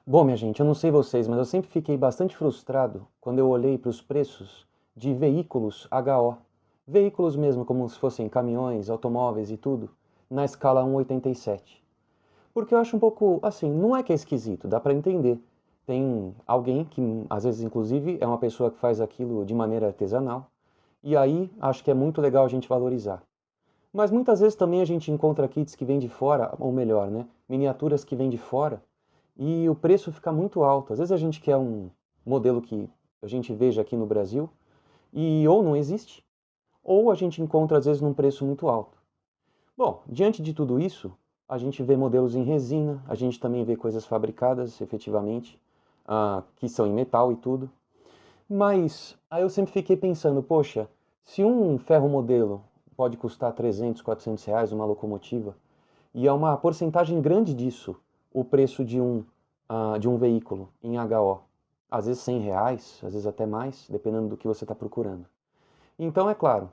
Bom, minha gente, eu não sei vocês, mas eu sempre fiquei bastante frustrado quando eu olhei para os preços de veículos HO. Veículos mesmo, como se fossem caminhões, automóveis e tudo, na escala 1,87. Porque eu acho um pouco, assim, não é que é esquisito, dá para entender. Tem alguém que, às vezes, inclusive, é uma pessoa que faz aquilo de maneira artesanal, e aí acho que é muito legal a gente valorizar. Mas muitas vezes também a gente encontra kits que vêm de fora, ou melhor, né, miniaturas que vêm de fora, e o preço fica muito alto. Às vezes a gente quer um modelo que a gente veja aqui no Brasil e ou não existe, ou a gente encontra às vezes num preço muito alto. Bom, diante de tudo isso, a gente vê modelos em resina, a gente também vê coisas fabricadas efetivamente, que são em metal e tudo. Mas aí eu sempre fiquei pensando, poxa, se um ferro modelo pode custar 300, 400 reais, uma locomotiva, e é uma porcentagem grande disso o preço de um veículo em HO. Às vezes 100 reais, às vezes até mais, dependendo do que você está procurando. Então, é claro,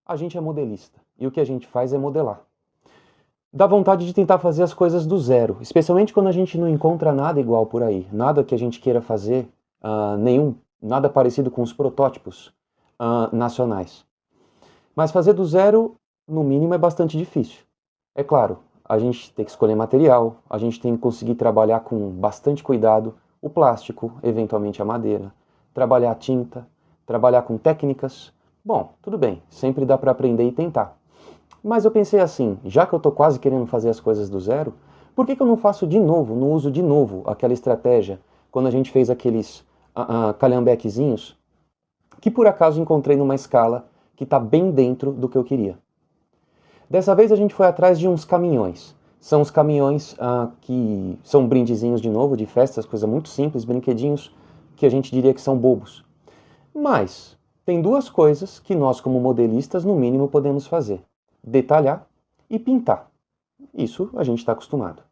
a gente é modelista e o que a gente faz é modelar. Dá vontade de tentar fazer as coisas do zero, especialmente quando a gente não encontra nada igual por aí, nada que a gente queira fazer, nada parecido com os protótipos nacionais. Mas fazer do zero, no mínimo, é bastante difícil. É claro, a gente tem que escolher material, a gente tem que conseguir trabalhar com bastante cuidado o plástico, eventualmente a madeira, trabalhar a tinta, trabalhar com técnicas. Bom, tudo bem, sempre dá para aprender e tentar. Mas eu pensei assim, já que eu estou quase querendo fazer as coisas do zero, por que eu não faço de novo, não uso de novo aquela estratégia quando a gente fez aqueles calhambequezinhos que por acaso encontrei numa escala que está bem dentro do que eu queria. Dessa vez a gente foi atrás de uns caminhões. São os caminhões que são brindezinhos de novo, de festas, coisa muito simples, brinquedinhos que a gente diria que são bobos. Mas tem duas coisas que nós, como modelistas, no mínimo podemos fazer: detalhar e pintar. Isso a gente está acostumado.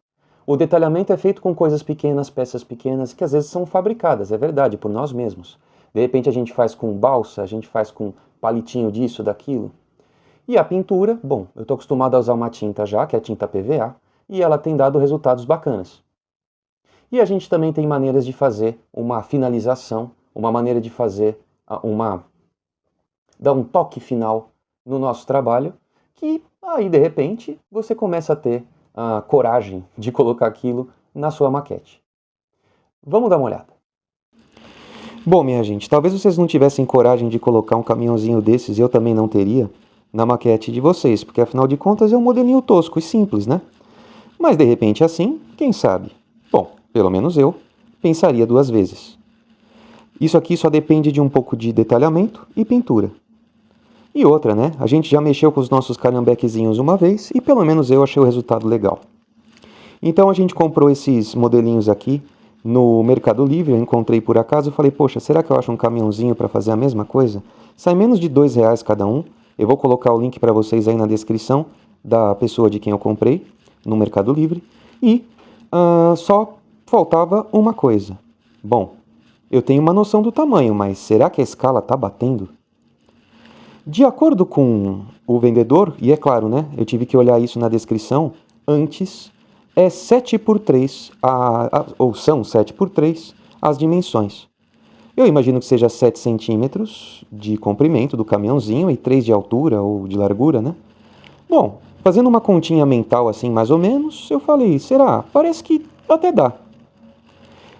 O detalhamento é feito com coisas pequenas, peças pequenas, que às vezes são fabricadas, é verdade, por nós mesmos. De repente a gente faz com balsa, a gente faz com palitinho disso, daquilo. E a pintura, bom, eu estou acostumado a usar uma tinta já, que é a tinta PVA, e ela tem dado resultados bacanas. E a gente também tem maneiras de fazer uma finalização, uma maneira de fazer dar um toque final no nosso trabalho, que aí de repente você começa a ter a coragem de colocar aquilo na sua maquete. Vamos dar uma olhada. Bom, minha gente, talvez vocês não tivessem coragem de colocar um caminhãozinho desses, eu também não teria, na maquete de vocês, porque afinal de contas é um modelinho tosco e simples, né? Mas de repente assim, quem sabe? Bom, pelo menos eu pensaria duas vezes. Isso aqui só depende de um pouco de detalhamento e pintura. E outra, né? A gente já mexeu com os nossos calhambequezinhos uma vez e pelo menos eu achei o resultado legal. Então a gente comprou esses modelinhos aqui no Mercado Livre, eu encontrei por acaso, eu falei, poxa, será que eu acho um caminhãozinho para fazer a mesma coisa? Sai menos de R$ 2 cada um, eu vou colocar o link para vocês aí na descrição da pessoa de quem eu comprei, no Mercado Livre, e só faltava uma coisa. Bom, eu tenho uma noção do tamanho, mas será que a escala está batendo? De acordo com o vendedor, e é claro, né, eu tive que olhar isso na descrição, antes é 7 por 3, ou são 7 por 3 as dimensões. Eu imagino que seja 7 centímetros de comprimento do caminhãozinho e 3 de altura ou de largura, né? Bom, fazendo uma continha mental assim mais ou menos, eu falei, será? Parece que até dá.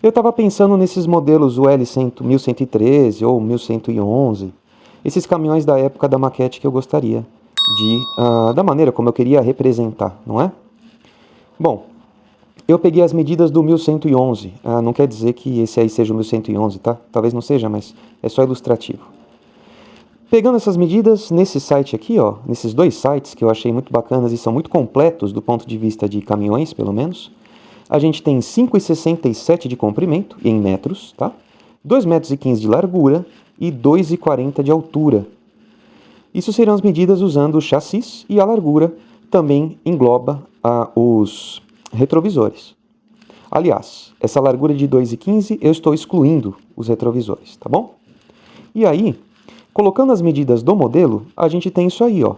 Eu estava pensando nesses modelos UL 1113 ou 1111, esses caminhões da época da maquete que eu gostaria da maneira como eu queria representar, não é? Bom, eu peguei as medidas do 1111, não quer dizer que esse aí seja o 1111, tá? Talvez não seja, mas é só ilustrativo. Pegando essas medidas nesse site aqui, ó, nesses dois sites que eu achei muito bacanas e são muito completos do ponto de vista de caminhões, pelo menos, a gente tem 5,67 de comprimento, em metros, tá? 2,15 metros de largura e 2,40 de altura. Isso serão as medidas usando o chassis e a largura também engloba os retrovisores. Aliás, essa largura de 2,15 eu estou excluindo os retrovisores, tá bom? E aí, colocando as medidas do modelo, a gente tem isso aí, ó.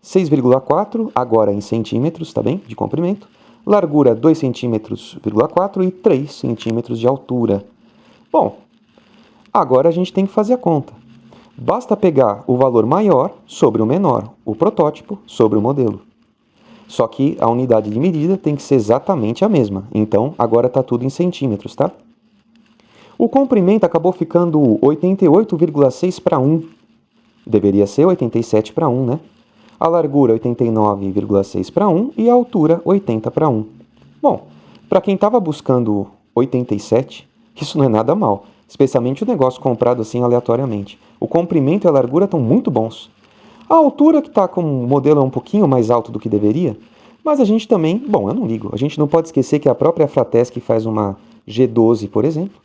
6,4, agora em centímetros, tá bem? De comprimento. largura 2,4 cm e 3 centímetros de altura. Bom, agora a gente tem que fazer a conta. Basta pegar o valor maior sobre o menor, o protótipo sobre o modelo. Só que a unidade de medida tem que ser exatamente a mesma. Então, agora está tudo em centímetros, tá? O comprimento acabou ficando 88,6 para 1. Deveria ser 87 para 1, né? A largura 89,6 para 1 e a altura 80 para 1. Bom, para quem estava buscando 87, isso não é nada mal, especialmente o negócio comprado assim aleatoriamente. O comprimento e a largura estão muito bons. A altura que está com o modelo é um pouquinho mais alto do que deveria, mas a gente também, bom, eu não ligo, a gente não pode esquecer que a própria Fratesc faz uma G12, por exemplo,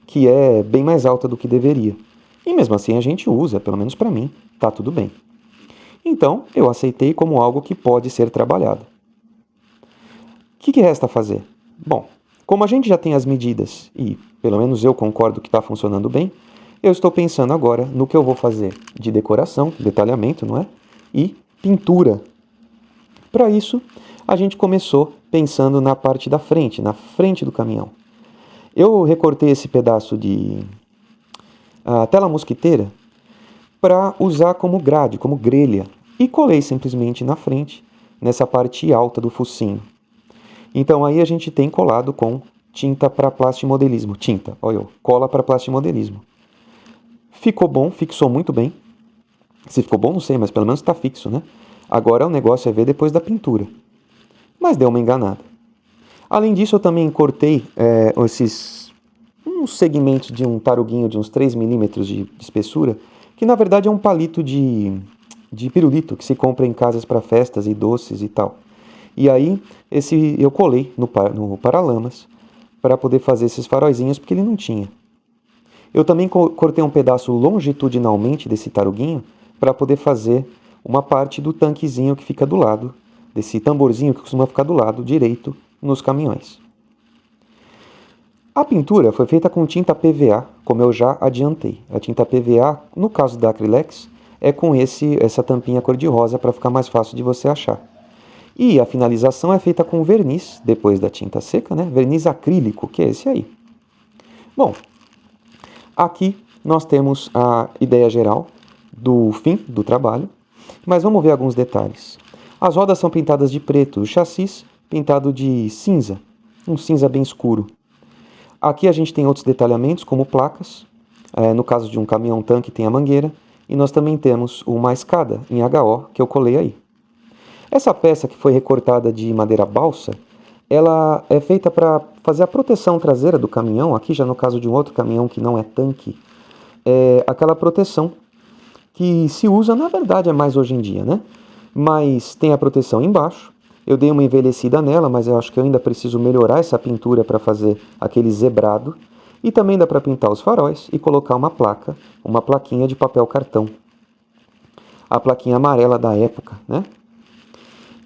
que é bem mais alta do que deveria. E mesmo assim a gente usa, pelo menos para mim, tá tudo bem. Então, eu aceitei como algo que pode ser trabalhado. O que resta fazer? Bom, como a gente já tem as medidas e, pelo menos eu concordo que está funcionando bem, eu estou pensando agora no que eu vou fazer de decoração, detalhamento, não é? E pintura. Para isso, a gente começou pensando na parte da frente, na frente do caminhão. Eu recortei esse pedaço de tela mosquiteira para usar como grade, como grelha, e colei simplesmente na frente, nessa parte alta do focinho. Então aí a gente tem colado com tinta para plastimodelismo. Tinta, olha eu, cola para plastimodelismo. Ficou bom, fixou muito bem. Se ficou bom, não sei, mas pelo menos está fixo, né? Agora o negócio é ver depois da pintura. Mas deu uma enganada. Além disso, eu também cortei uns segmentos de um taruguinho de uns 3 milímetros de espessura, que na verdade é um palito de pirulito que se compra em casas para festas e doces e tal. E aí eu colei no paralamas para poder fazer esses faróizinhos, porque ele não tinha. Eu também cortei um pedaço longitudinalmente desse taruguinho para poder fazer uma parte do tanquezinho que fica do lado, desse tamborzinho que costuma ficar do lado direito nos caminhões. A pintura foi feita com tinta PVA, como eu já adiantei. A tinta PVA, no caso da Acrylex, é com essa tampinha cor-de-rosa para ficar mais fácil de você achar. E a finalização é feita com verniz, depois da tinta seca, né? Verniz acrílico, que é esse aí. Bom, aqui nós temos a ideia geral do fim do trabalho, mas vamos ver alguns detalhes. As rodas são pintadas de preto, o chassis pintado de cinza, um cinza bem escuro. Aqui a gente tem outros detalhamentos, como placas. No caso de um caminhão-tanque tem a mangueira. E nós também temos uma escada em HO que eu colei aí. Essa peça que foi recortada de madeira balsa, ela é feita para fazer a proteção traseira do caminhão. Aqui já no caso de um outro caminhão que não é tanque, é aquela proteção que se usa, na verdade é mais hoje em dia, né? Mas tem a proteção embaixo. Eu dei uma envelhecida nela, mas eu acho que eu ainda preciso melhorar essa pintura para fazer aquele zebrado. E também dá para pintar os faróis e colocar uma placa, uma plaquinha de papel cartão. A plaquinha amarela da época, né?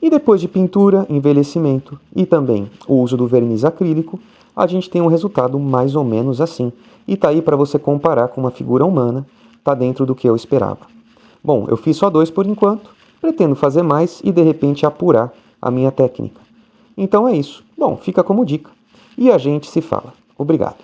E depois de pintura, envelhecimento e também o uso do verniz acrílico, a gente tem um resultado mais ou menos assim. E tá aí para você comparar com uma figura humana, tá dentro do que eu esperava. Bom, eu fiz só 2 por enquanto, pretendo fazer mais e de repente apurar a minha técnica. Então é isso. Bom, fica como dica. E a gente se fala. Obrigado.